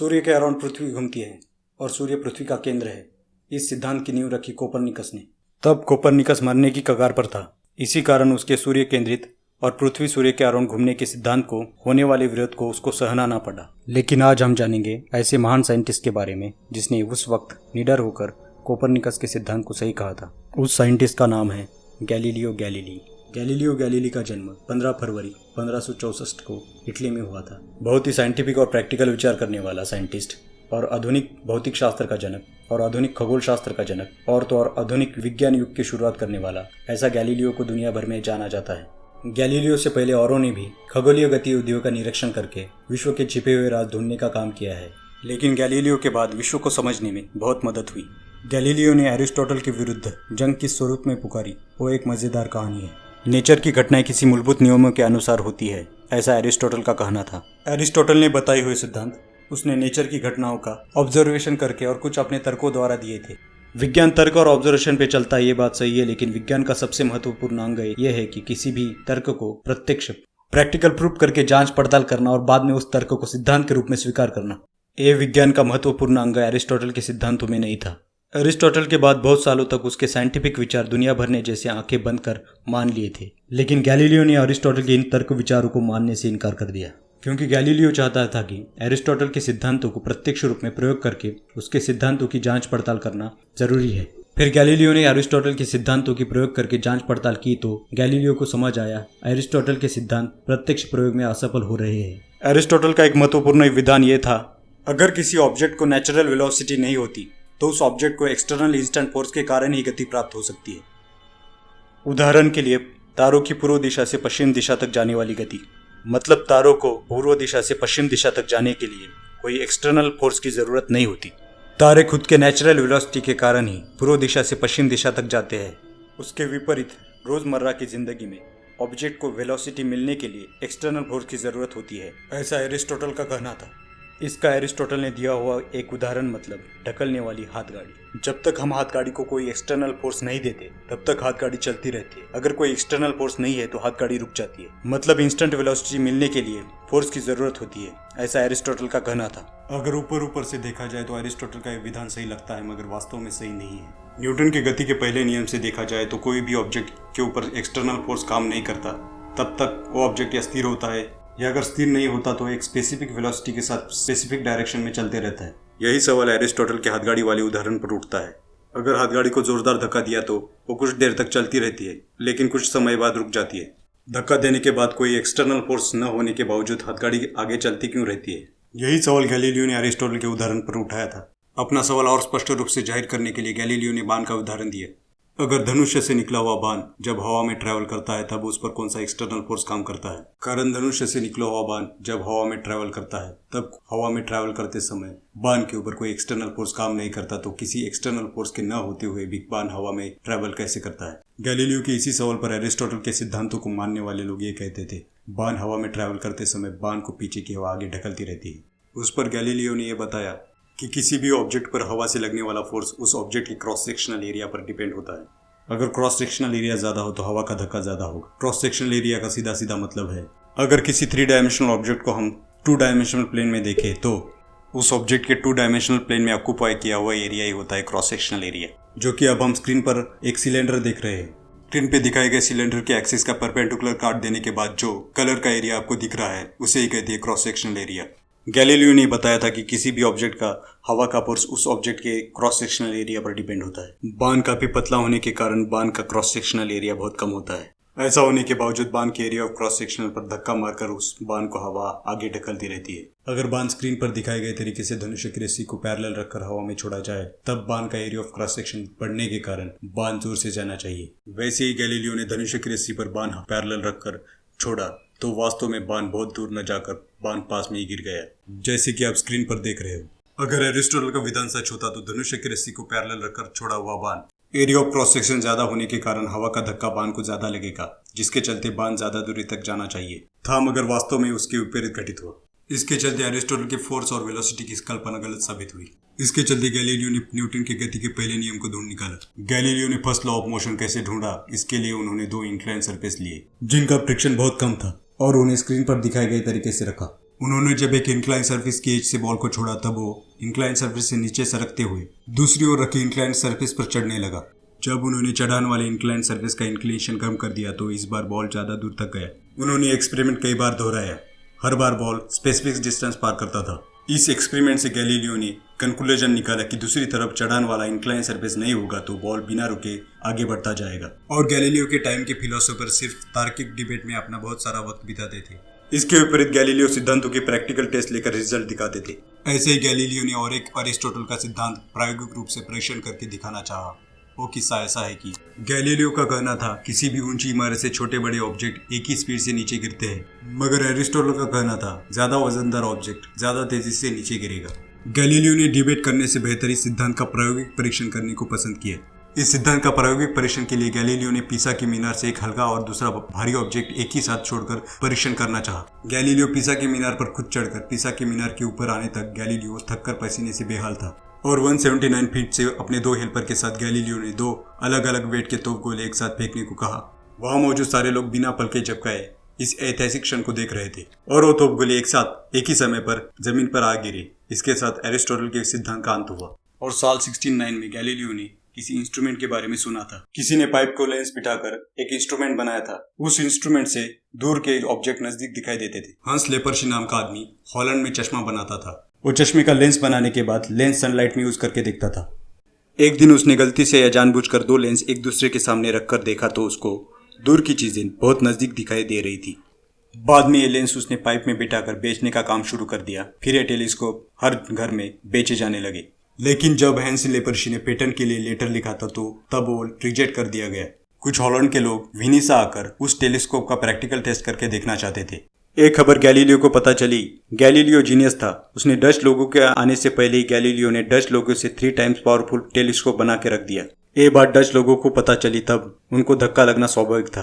सूर्य के अराउंड पृथ्वी घूमती है और सूर्य पृथ्वी का केंद्र है। इस सिद्धांत की नींव रखी कोपरनिकस ने। तब कोपरनिकस मरने की कगार पर था। इसी कारण उसके सूर्य केंद्रित और पृथ्वी सूर्य के अराउंड घूमने के सिद्धांत को होने वाले विरोध को उसको सहना ना पड़ा। लेकिन आज हम जानेंगे ऐसे महान साइंटिस्ट के बारे में जिसने उस वक्त निडर होकर कोपरनिकस के सिद्धांत को सही कहा था। उस साइंटिस्ट का नाम है गैलीलियो गैलीली। गैलीलियो गैलीली का जन्म 15 फरवरी 1564 को इटली में हुआ था। बहुत ही साइंटिफिक और प्रैक्टिकल विचार करने वाला साइंटिस्ट और आधुनिक भौतिक शास्त्र का जनक और आधुनिक खगोल शास्त्र का जनक और तो और आधुनिक विज्ञान युग की शुरुआत करने वाला, ऐसा गैलीलियो को दुनिया भर में जाना जाता है। गैलीलियो से पहले औरों ने भी खगोलीय गतिविधियों का निरीक्षण करके विश्व के छिपे हुए राज ढूंढने का काम किया है, लेकिन गैलीलियो के बाद विश्व को समझने में बहुत मदद हुई। गैलीलियो ने एरिस्टोटल के विरुद्ध जंग किस स्वरूप में पुकारी, वो एक मजेदार कहानी है। नेचर की घटनाएं किसी मूलभूत नियमों के अनुसार होती है, ऐसा एरिस्टोटल का कहना था। एरिस्टोटल ने बताए हुए सिद्धांत उसने नेचर की घटनाओं का ऑब्जर्वेशन करके और कुछ अपने तर्कों द्वारा दिए थे। विज्ञान तर्क और ऑब्जर्वेशन पे चलता है, ये बात सही है, लेकिन विज्ञान का सबसे महत्वपूर्ण अंग यह है कि किसी भी तर्क को प्रत्यक्ष प्रैक्टिकल प्रूफ करके जांच पड़ताल करना और बाद में उस तर्क को सिद्धांत के रूप में स्वीकार करना। यह विज्ञान का महत्वपूर्ण अंग एरिस्टोटल के सिद्धांतों में नहीं था। एरिस्टोटल के बाद बहुत सालों तक उसके साइंटिफिक विचार दुनिया भर ने जैसे आंखें बंद कर मान लिए थे, लेकिन गैलीलियो ने एरिस्टोटल के इन तर्क विचारों को मानने से इनकार कर दिया, क्योंकि गैलीलियो चाहता था कि एरिस्टोटल के सिद्धांतों को प्रत्यक्ष रूप में प्रयोग करके उसके सिद्धांतों की जांच पड़ताल करना जरूरी है। फिर गैलीलियो ने एरिस्टोटल के सिद्धांतों की प्रयोग करके जांच पड़ताल की तो गैलीलियो को समझ आया एरिस्टोटल के सिद्धांत प्रत्यक्ष प्रयोग में असफल हो रहे हैं। एरिस्टोटल का एक महत्वपूर्ण विधान यह था, अगर किसी ऑब्जेक्ट को नेचुरल वेलोसिटी नहीं होती तो उस ऑब्जेक्ट को एक्सटर्नल इंस्टेंट फोर्स के कारण ही गति प्राप्त हो सकती है। उदाहरण के लिए तारों की पूर्व दिशा से पश्चिम दिशा तक जाने वाली गति, मतलब तारों को पूर्व दिशा से पश्चिम दिशा तक जाने के लिए कोई एक्सटर्नल फोर्स की जरूरत नहीं होती। तारे खुद के नेचुरल वेलोसिटी के कारण ही पूर्व दिशा से पश्चिम दिशा तक जाते हैं। उसके विपरीत रोजमर्रा की जिंदगी में ऑब्जेक्ट को वेलोसिटी मिलने के लिए एक्सटर्नल फोर्स की जरूरत होती है, ऐसा एरिस्टोटल का कहना था। इसका एरिस्टोटल ने दिया हुआ एक उदाहरण मतलब ढकलने वाली हाथगाड़ी। जब तक हम हाथगाड़ी को कोई एक्सटर्नल फोर्स नहीं देते तब तक हाथगाड़ी चलती रहती है। अगर कोई एक्सटर्नल फोर्स नहीं है तो हाथगाड़ी रुक जाती है, मतलब इंस्टेंट वेलोसिटी मिलने के लिए फोर्स की जरूरत होती है, ऐसा एरिस्टोटल का कहना था। अगर ऊपर से देखा जाए तो एरिस्टोटल का यह विधान सही लगता है, मगर वास्तव में सही नहीं है। न्यूटन की गति के पहले नियम से देखा जाए तो कोई भी ऑब्जेक्ट के ऊपर एक्सटर्नल फोर्स काम नहीं करता तब तक वो ऑब्जेक्ट या स्थिर होता है या अगर स्थिर नहीं होता तो एक स्पेसिफिक वेलोसिटी के साथ स्पेसिफिक डायरेक्शन में चलते रहता है। यही सवाल एरिस्टोटल के हाथगाड़ी वाले उदाहरण पर उठता है। अगर हाथगाड़ी को जोरदार धक्का दिया तो वो कुछ देर तक चलती रहती है, लेकिन कुछ समय बाद रुक जाती है। धक्का देने के बाद कोई एक्सटर्नल फोर्स न होने के बावजूद हाथगाड़ी आगे चलती क्यों रहती है? यही सवाल गैलीलियो ने एरिस्टोटल के उदाहरण पर उठाया था। अपना सवाल और स्पष्ट रूप से जाहिर करने के लिए गैलीलियो ने बाण का उदाहरण दिया। अगर धनुष्य से निकला हुआ बाण जब हवा में ट्रैवल करता है तब उस पर कौन सा एक्सटर्नल फोर्स काम करता है? कारण धनुष्य से निकला हुआ बाण जब हवा में ट्रैवल करता है तब हवा में ट्रैवल करते समय बाण के ऊपर कोई एक्सटर्नल फोर्स काम नहीं करता, तो किसी एक्सटर्नल फोर्स के न होते हुए भी बाण हवा में ट्रैवल कैसे करता है? गैलीलियो के इसी सवाल पर एरिस्टोटल के सिद्धांतों को मानने वाले लोग ये कहते थे, बाण हवा में ट्रैवल करते समय बाण को पीछे की हवा आगे ढकलती रहती है। उस पर गैलीलियो ने यह बताया कि किसी भी ऑब्जेक्ट पर हवा से लगने वाला फोर्स उस ऑब्जेक्ट के क्रॉस सेक्शनल एरिया पर डिपेंड होता है। अगर क्रॉस सेक्शनल एरिया ज्यादा हो तो हवा का धक्का ज्यादा होगा। क्रॉस सेक्शनल एरिया का सीधा सीधा मतलब है, अगर किसी 3 डायमेंशनल ऑब्जेक्ट को हम 2 डायमेंशनल प्लेन में देखें तो उस ऑब्जेक्ट के 2 डायमेंशनल प्लेन में ऑक्यूपाई किया हुआ एरिया ही होता है क्रॉस सेक्शनल एरिया। जो कि अब हम स्क्रीन पर एक सिलेंडर देख रहे हैं। स्क्रीन पे दिखाए गए सिलेंडर के एक्सिस का परपेंडिकुलर काट देने के बाद जो कलर का एरिया आपको दिख रहा है उसे ही कहते हैं क्रॉस सेक्शनल एरिया। गैलीलियो ने बताया था कि किसी भी ऑब्जेक्ट का हवा का फोर्स उस ऑब्जेक्ट के क्रॉस सेक्शनल एरिया पर डिपेंड होता है। बाण काफी पतला होने के कारण बाण का क्रॉस सेक्शनल एरिया बहुत कम होता है। ऐसा होने के बावजूद बाण के एरिया ऑफ क्रॉस सेक्शनल पर धक्का मारकर उस बाण को हवा आगे ढकलती रहती है। अगर बाण स्क्रीन पर दिखाए गए तरीके से धनुष्य की रस्सी को पैरेलल रखकर हवा में छोड़ा जाए तब बाण का एरिया ऑफ क्रॉस सेक्शन बढ़ने के कारण बाण जोर से जाना चाहिए। वैसे ही गैलीलियो ने धनुष्य की रस्सी पर बाण पैरेलल रखकर छोड़ा तो वास्तव में बाण बहुत दूर न जाकर बाण पास में ही गिर गया, जैसे कि आप स्क्रीन पर देख रहे हो। अगर एरिस्टोटल का विधान सच होता तो धनुष्य की रस्सी को पैरेलल रखकर छोड़ा हुआ बाण एरिया ऑफ क्रॉस सेक्शन ज्यादा होने के कारण हवा का धक्का बाण को ज्यादा लगेगा, जिसके चलते बाण ज्यादा दूरी तक जाना चाहिए था, मगर वास्तव में उसके विपरीत घटित हुआ। इसके चलते एरिस्टोटल के फोर्स और वेलोसिटी की कल्पना गलत साबित हुई। इसके चलते गैलीलियो ने न्यूटन के गति के पहले नियम को ढूंढ निकाला। गैलीलियो ने फर्स्ट लॉ ऑफ मोशन कैसे ढूंढा, इसके लिए उन्होंने 2 इंक्लाइन सरफेस लिए जिनका फ्रिक्शन बहुत कम था और उन्हें स्क्रीन पर दिखाए गए तरीके से रखा। उन्होंने जब एक इंक्लाइन सरफेस की एज से बॉल को छोड़ा तब वो इंक्लाइन सरफेस से नीचे सरकते हुए दूसरी ओर रखी इंक्लाइन सरफेस पर चढ़ने लगा। जब उन्होंने चढ़ान वाले इंक्लाइन सरफेस का इंक्लिनेशन कम कर दिया तो इस बार बॉल ज्यादा दूर तक गया। उन्होंने एक्सपेरिमेंट कई बार दोहराया, हर बार बॉल स्पेसिफिक डिस्टेंस पार करता था। इस एक्सपेरिमेंट से गैलीलियो ने कंक्लूजन निकाला कि दूसरी तरफ चढ़ान वाला इंक्लाइन सरफेस नहीं होगा तो बॉल बिना रुके आगे बढ़ता जाएगा। और गैलीलियो के टाइम के फिलोसोफर सिर्फ तार्किक डिबेट में अपना बहुत सारा वक्त बिताते थे। इसके विपरीत गैलीलियो सिद्धांतों के प्रैक्टिकल टेस्ट लेकर रिजल्ट दिखाते थे। ऐसे ही गैलीलियो ने और एक अरिस्टोटल का सिद्धांत प्रायोगिक रूप से परीक्षण करके दिखाना चाहा। वो किस्सा ऐसा है कि गैलीलियो का कहना था किसी भी ऊंची इमारत से छोटे बड़े ऑब्जेक्ट एक ही स्पीड से नीचे गिरते हैं, मगर एरिस्टोटल का कहना था ज्यादा वजनदार ऑब्जेक्ट ज्यादा तेजी से नीचे गिरेगा। गैलीलियो ने डिबेट करने से बेहतर इस सिद्धांत का प्रायोगिक परीक्षण करने को पसंद किया। इस सिद्धांत का प्रायोगिक परीक्षण के लिए गैलीलियो ने पिसा की मीनार से एक हल्का और दूसरा भारी ऑब्जेक्ट एक ही साथ छोड़कर परीक्षण करना चाहा। गैलीलियो पिसा की मीनार पर खुद चढ़कर पिसा की मीनार के ऊपर आने तक गैलीलियो थककर पसीने से बेहाल था और 179 फीट से अपने दो हेल्पर के साथ गैलीलियो ने दो अलग अलग वेट के तोप गोले एक साथ फेंकने को कहा। वहां मौजूद सारे लोग बिना पलके झपकाए इस ऐतिहासिक क्षण को देख रहे थे और वो तोप गोले एक साथ एक ही समय पर जमीन पर आ गिरे। इसके साथ एरिस्टोटल के सिद्धांत का अंत हुआ और साल 1609 में गैलीलियो ने किसी इंस्ट्रूमेंट के बारे में सुना था। किसी ने पाइप को लेंस बिठाकर एक इंस्ट्रूमेंट बनाया था। उस इंस्ट्रूमेंट से दूर के ऑब्जेक्ट नजदीक दिखाई देते थे। हंस लेपर्शी नाम का आदमी हॉलैंड में चश्मा बनाता था। वो चश्मे का लेंस बनाने के बाद लेंस सनलाइट में यूज करके देखता था। एक दिन उसने गलती से या जानबूझकर दो लेंस एक दूसरे के सामने रखकर देखा तो उसको दूर की चीजें बहुत नजदीक दिखाई दे रही थी। बाद में ये लेंस उसने पाइप में बिठाकर बेचने का काम शुरू कर दिया। फिर ये टेलीस्कोप हर घर में बेचे जाने लगे। लेकिन जब हैंस लेपर्शी ने पेटेंट के लिए लेटर लिखा था तो तब वो रिजेक्ट कर दिया गया। कुछ हॉलैंड के लोग विनीसा आकर उस टेलीस्कोप का प्रैक्टिकल टेस्ट करके देखना चाहते थे। एक खबर गैलीलियो को पता चली। गैलीलियो जीनियस था। उसने डच लोगों के आने से पहले ही गैलीलियो ने डच लोगों से 3 टाइम्स पावरफुल टेलीस्कोप बना के रख दिया। ये बात डच लोगों को पता चली तब उनको धक्का लगना स्वाभाविक था।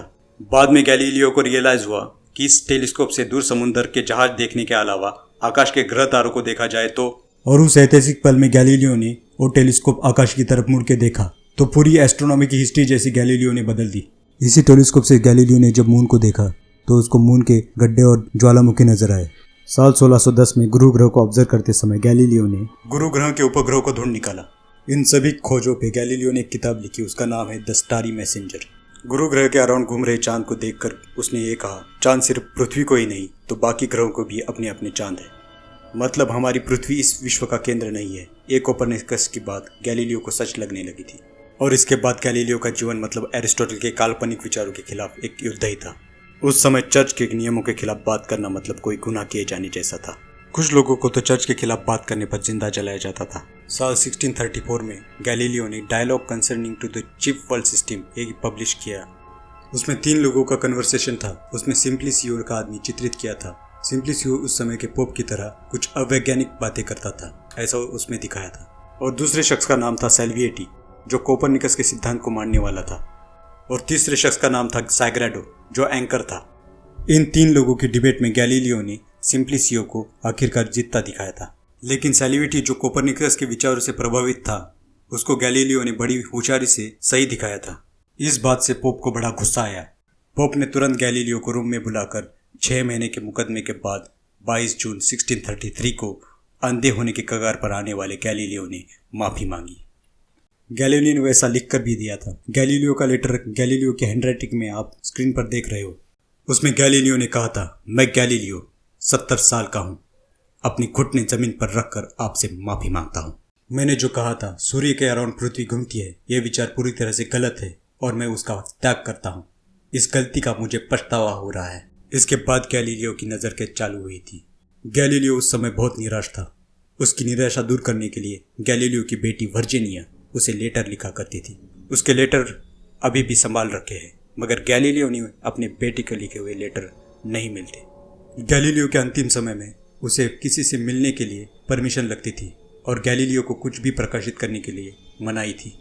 बाद में गैलीलियो को रियलाइज हुआ कि इस टेलीस्कोप से दूर समुद्र के जहाज देखने के अलावा आकाश के ग्रह तारों को देखा जाए तो। और उस ऐतिहासिक पल में गैलीलियो ने वो टेलीस्कोप आकाश की तरफ मुड़ के देखा तो पूरी एस्ट्रोनॉमी की हिस्ट्री जैसी गैलीलियो ने बदल दी। इसी टेलीस्कोप से गैलीलियो ने जब मून को देखा तो उसको मून के गड्ढे और ज्वालामुखी नजर आए। साल 1610 में गुरु ग्रह को ऑब्जर्व करते समय गैलीलियो ने गुरु ग्रह के उपग्रह को ढूंढ निकाला। इन सभी खोजों पे गैलीलियो ने एक किताब लिखी, उसका नाम है द स्टारी मैसेंजर। गुरु ग्रह के अराउंड घूम रहे चांद को देखकर उसने ये कहा, चांद सिर्फ पृथ्वी को ही नहीं तो बाकी ग्रहों को भी अपने अपने चांद है। मतलब हमारी पृथ्वी इस विश्व का केंद्र नहीं है। एक कोपरनिकस की बात गैलीलियो को सच लगने लगी थी और इसके बाद गैलीलियो का जीवन मतलब एरिस्टोटल के काल्पनिक विचारों के खिलाफ एक युद्ध ही था। उस समय चर्च के नियमों के खिलाफ बात करना मतलब कोई गुनाह किए जाने जैसा था। कुछ लोगों को तो चर्च के खिलाफ बात करने पर जिंदा जलाया जाता था। साल 1634 में गैलीलियो ने dialogue concerning to the chief world system एक पब्लिश किया। उसमें 3 लोगों का कन्वर्सेशन था। उसमें सिंप्लिसियो का आदमी चित्रित किया था। सिंप्लिसियो उस समय के पोप की तरह कुछ अवैज्ञानिक बातें करता था, ऐसा उसमें दिखाया था। और दूसरे शख्स का नाम था सेल्विएटी जो कोपरनिकस के सिद्धांत को मानने वाला था। और तीसरे शख्स का नाम था सैग्रेडो जो एंकर था। इन 3 लोगों की डिबेट में गैलीलियो ने सिंप्लिसियो को आखिरकार जीतता दिखाया था। लेकिन सेल्विएटी जो कोपरनिकस के विचारों से प्रभावित था उसको गैलीलियो ने बड़ी होशियारी से सही दिखाया था। इस बात से पोप को बड़ा गुस्सा आया। पोप ने तुरंत गैलीलियो को रोम में बुलाकर 6 महीने के मुकदमे के बाद 22 जून 1633 को अंधे होने के कगार पर आने वाले गैलीलियो ने माफी मांगी। गैलीलियो ने वैसा लिख कर भी दिया था। गैलीलियो का लेटर गैलीलियो की हैंडराइटिंग में आप स्क्रीन पर देख रहे हो। उसमें गैलीलियो ने कहा था, मैं गैलीलियो 70 साल का हूँ, अपनी घुटने जमीन पर रखकर आपसे माफी मांगता हूँ। मैंने जो कहा था सूर्य के अराउंड पृथ्वी घूमती है, यह विचार पूरी तरह से गलत है और मैं उसका त्याग करता हूँ। इस गलती का मुझे पछतावा हो रहा है। इसके बाद गैलीलियो की नज़र कैद चालू हुई थी। गैलीलियो उस समय बहुत निराश था। उसकी निराशा दूर करने के लिए गैलीलियो की बेटी वर्जीनिया उसे लेटर लिखा करती थी। उसके लेटर अभी भी संभाल रखे हैं, मगर गैलीलियो ने अपने बेटी को लिखे हुए लेटर नहीं मिलते। गैलीलियो के अंतिम समय में उसे किसी से मिलने के लिए परमिशन लगती थी और गैलीलियो को कुछ भी प्रकाशित करने के लिए मनाही थी।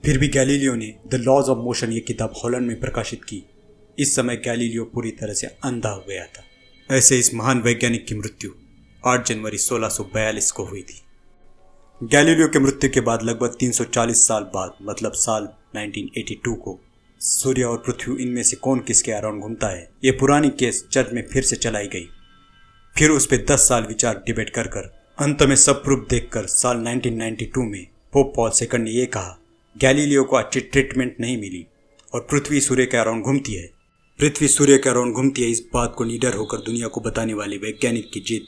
फिर भी गैलीलियो ने द लॉज ऑफ मोशन ये किताब हॉलैंड में प्रकाशित की। इस समय गैलीलियो पूरी तरह से अंधा हो गया था। ऐसे इस महान वैज्ञानिक की मृत्यु 8 जनवरी 1642 को हुई थी। गैलीलियो के मृत्यु के बाद लगभग 340 साल बाद मतलब साल 1982 को सूर्य और पृथ्वी इनमें से कौन किसके अराउंड घूमता है, ये पुरानी केस चर्च में फिर से चलाई गई। फिर उस पर 10 साल विचार डिबेट कर अंत में सब प्रूफ देखकर साल 1992 में पोप पॉल सेकंड ने यह कहा, गैलीलियो को अच्छी ट्रीटमेंट नहीं मिली और पृथ्वी सूर्य के अराउंड घूमती है। पृथ्वी सूर्य के अराउंड घूमती है, इस बात को निडर होकर दुनिया को बताने वाले वैज्ञानिक की जीत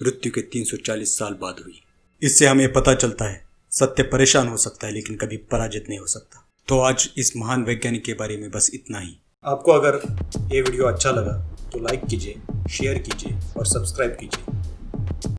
मृत्यु के 340 साल बाद हुई। इससे हमें पता चलता है सत्य परेशान हो सकता है लेकिन कभी पराजित नहीं हो सकता। तो आज इस महान वैज्ञानिक के बारे में बस इतना ही। आपको अगर ये वीडियो अच्छा लगा तो लाइक कीजिए, शेयर कीजिए और सब्सक्राइब कीजिए।